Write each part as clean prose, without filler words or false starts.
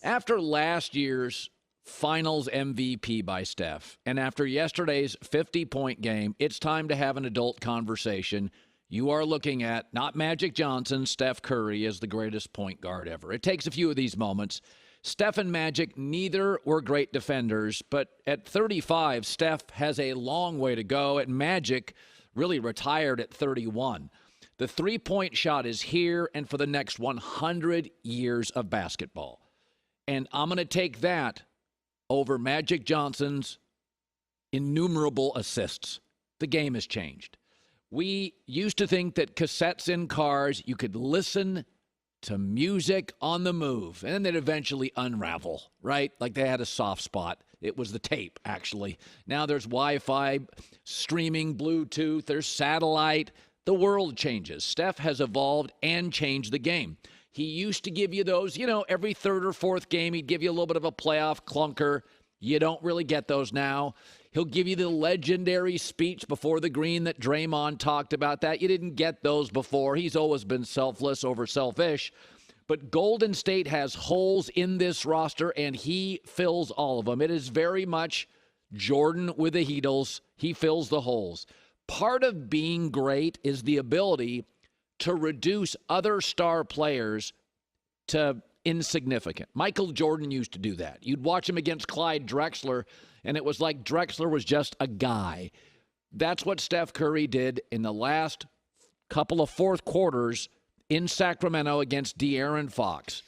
After last year's Finals MVP by Steph, and after yesterday's 50-point game, it's time to have an adult conversation. You are looking at not Magic Johnson, Steph Curry as the greatest point guard ever. It takes a few of these moments. Steph and Magic, neither were great defenders, but at 35, Steph has a long way to go, and Magic really retired at 31. The three-point shot is here and for the next 100 years of basketball. And I'm going to take that over Magic Johnson's innumerable assists. The game has changed. We used to think that cassettes in cars, you could listen to music on the move, and then they'd eventually unravel, right? Like they had a soft spot. It was the tape, actually. Now there's Wi-Fi, streaming, Bluetooth, there's satellite. The world changes. Steph has evolved and changed the game. He used to give you those, every third or fourth game, he'd give you a little bit of a playoff clunker. You don't really get those now. He'll give you the legendary speech before the green that Draymond talked about that. You didn't get those before. He's always been selfless over selfish. But Golden State has holes in this roster, and he fills all of them. It is very much Jordan with the Heatles. He fills the holes. Part of being great is the ability to reduce other star players to insignificant. Michael Jordan used to do that. You'd watch him against Clyde Drexler, and it was like Drexler was just a guy. That's what Steph Curry did in the last couple of fourth quarters in Sacramento against De'Aaron Fox.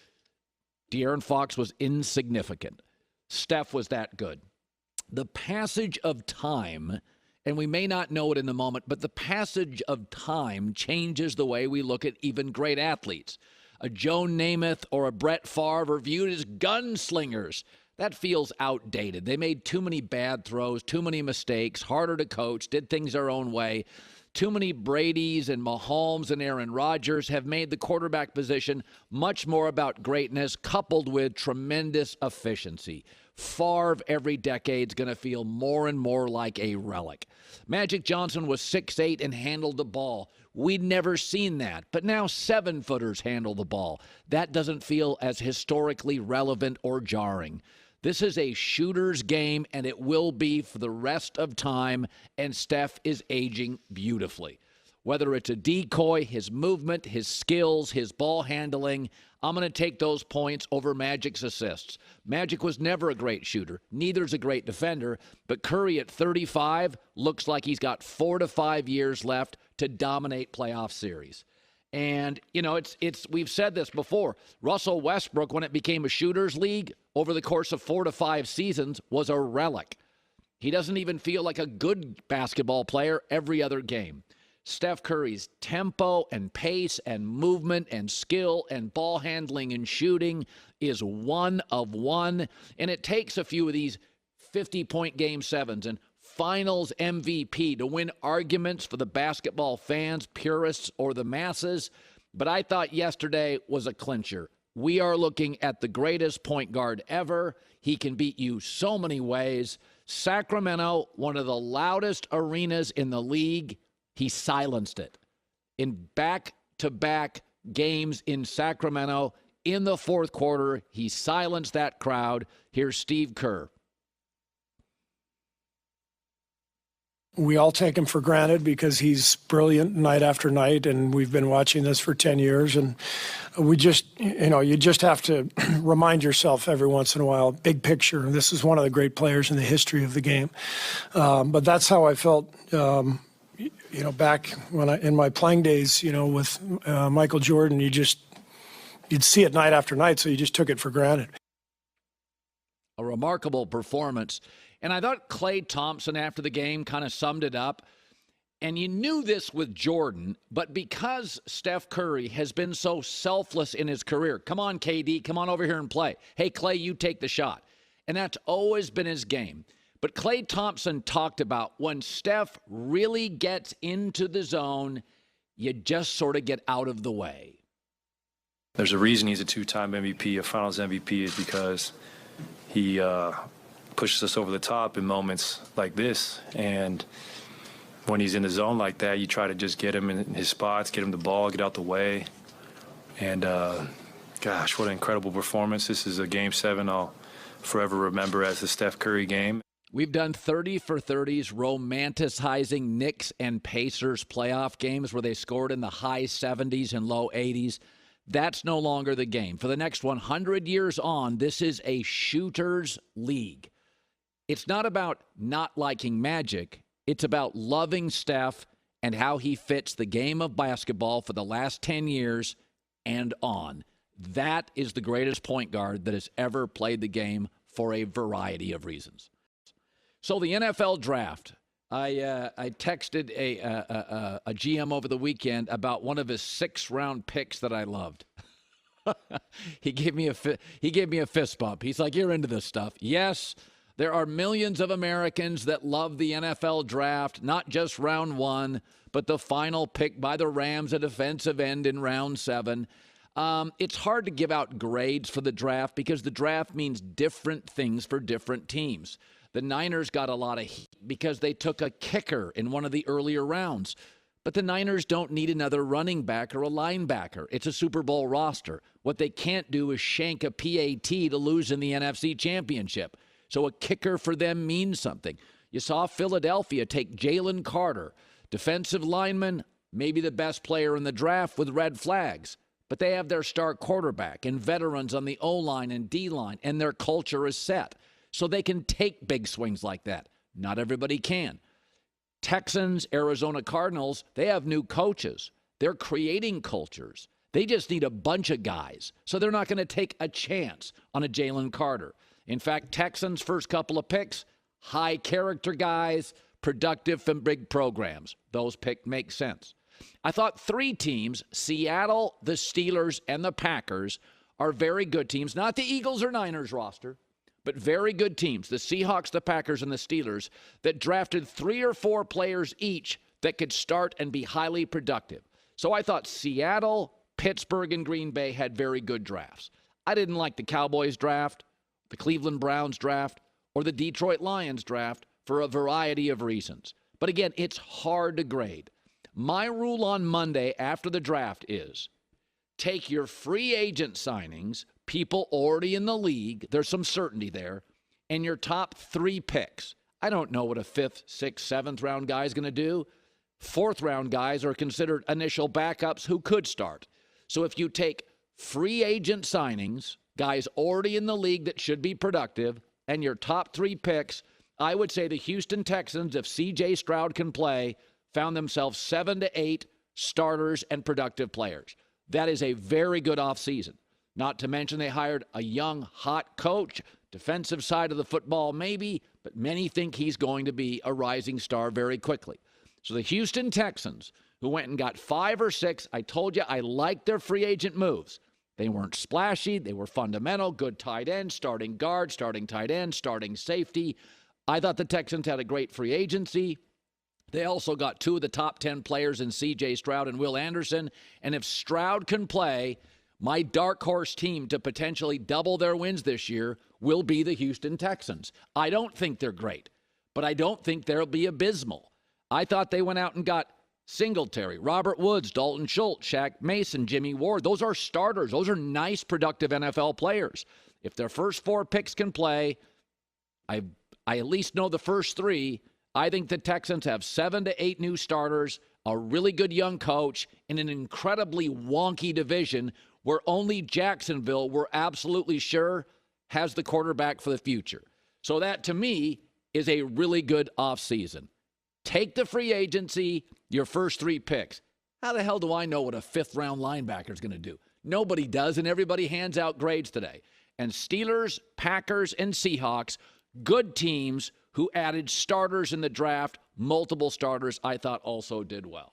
De'Aaron Fox was insignificant. Steph was that good. The passage of time, and we may not know it in the moment, but the passage of time changes the way we look at even great athletes. A Joe Namath or a Brett Favre are viewed as gunslingers. That feels outdated. They made too many bad throws, too many mistakes, harder to coach, did things their own way. Too many Bradys and Mahomes and Aaron Rodgers have made the quarterback position much more about greatness coupled with tremendous efficiency. Favre every decade is going to feel more and more like a relic. Magic Johnson was 6'8" and handled the ball. We'd never seen that, but now 7-footers handle the ball. That doesn't feel as historically relevant or jarring. This is a shooter's game, and it will be for the rest of time, and Steph is aging beautifully. Whether it's a decoy, his movement, his skills, his ball handling, I'm going to take those points over Magic's assists. Magic was never a great shooter. Neither's a great defender. But Curry at 35 looks like he's got 4 to 5 years left to dominate playoff series. And, we've said this before. Russell Westbrook, when it became a shooter's league over the course of 4 to 5 seasons, was a relic. He doesn't even feel like a good basketball player every other game. Steph Curry's tempo and pace and movement and skill and ball handling and shooting is one of one. And it takes a few of these 50-point game sevens and finals MVP to win arguments for the basketball fans, purists, or the masses. But I thought yesterday was a clincher. We are looking at the greatest point guard ever. He can beat you so many ways. Sacramento, one of the loudest arenas in the league. He silenced it. In back-to-back games in Sacramento, in the fourth quarter, he silenced that crowd. Here's Steve Kerr. We all take him for granted because he's brilliant night after night, and we've been watching this for 10 years. And we just, you just have to remind yourself every once in a while, big picture. This is one of the great players in the history of the game. But that's how I felt back when in my playing days, with Michael Jordan, you'd see it night after night, so you just took it for granted. A remarkable performance. And I thought Klay Thompson after the game kind of summed it up. And you knew this with Jordan, but because Steph Curry has been so selfless in his career, come on, KD, come on over here and play. Hey, Klay, you take the shot. And that's always been his game. But Klay Thompson talked about when Steph really gets into the zone, you just sort of get out of the way. There's a reason he's a two-time MVP, a Finals MVP, is because he pushes us over the top in moments like this. And when he's in the zone like that, you try to just get him in his spots, get him the ball, get out the way. And got gosh, what an incredible performance. This is a Game 7 I'll forever remember as the Steph Curry game. We've done 30 for 30s, romanticizing Knicks and Pacers playoff games where they scored in the high 70s and low 80s. That's no longer the game. For the next 100 years on, this is a shooter's league. It's not about not liking Magic. It's about loving Steph and how he fits the game of basketball for the last 10 years and on. That is the greatest point guard that has ever played the game for a variety of reasons. So the NFL draft, I texted a GM over the weekend about one of his 6th-round picks that I loved. He gave me a fist bump. He's like, "You're into this stuff." Yes, there are millions of Americans that love the NFL draft, not just round 1, but the final pick by the Rams, a defensive end in round 7. It's hard to give out grades for the draft because the draft means different things for different teams. The Niners got a lot of heat because they took a kicker in one of the earlier rounds. But the Niners don't need another running back or a linebacker. It's a Super Bowl roster. What they can't do is shank a PAT to lose in the NFC Championship. So a kicker for them means something. You saw Philadelphia take Jalen Carter, defensive lineman, maybe the best player in the draft with red flags. But they have their star quarterback and veterans on the O-line and D-line, and their culture is set. So they can take big swings like that. Not everybody can. Texans, Arizona Cardinals, they have new coaches. They're creating cultures. They just need a bunch of guys. So they're not going to take a chance on a Jalen Carter. In fact, Texans' first couple of picks, high character guys, productive from big programs. Those picks make sense. I thought 3 teams, Seattle, the Steelers, and the Packers, are very good teams. Not the Eagles or Niners roster, but very good teams. The Seahawks, the Packers, and the Steelers that drafted 3 or 4 players each that could start and be highly productive. So I thought Seattle, Pittsburgh, and Green Bay had very good drafts. I didn't like the Cowboys draft, the Cleveland Browns draft, or the Detroit Lions draft for a variety of reasons. But again, it's hard to grade. My rule on Monday after the draft is take your free agent signings, people already in the league, there's some certainty there, and your top 3 picks. I don't know what a 5th, 6th, 7th round guy is going to do. 4th round guys are considered initial backups who could start. So if you take free agent signings, guys already in the league that should be productive, and your top 3 picks, I would say the Houston Texans, if C.J. Stroud can play, found themselves 7 to 8 starters and productive players. That is a very good offseason. Not to mention they hired a young, hot coach, defensive side of the football maybe, but many think he's going to be a rising star very quickly. So the Houston Texans, who went and got 5 or 6, I told you I liked their free agent moves. They weren't splashy. They were fundamental, good tight end, starting guard, starting tight end, starting safety. I thought the Texans had a great free agency. They also got 2 of the top 10 players in C.J. Stroud and Will Anderson. And if Stroud can play, my dark horse team to potentially double their wins this year will be the Houston Texans. I don't think they're great, but I don't think they'll be abysmal. I thought they went out and got Singletary, Robert Woods, Dalton Schultz, Shaq Mason, Jimmy Ward. Those are starters. Those are nice, productive NFL players. If their first 4 picks can play, I at least know the first 3. I think the Texans have 7 to 8 new starters, a really good young coach, in an incredibly wonky division where only Jacksonville, we're absolutely sure, has the quarterback for the future. So that, to me, is a really good offseason. Take the free agency, your first 3 picks. How the hell do I know what a 5th-round linebacker is going to do? Nobody does, and everybody hands out grades today. And Steelers, Packers, and Seahawks, good teams who added starters in the draft, multiple starters, I thought also did well.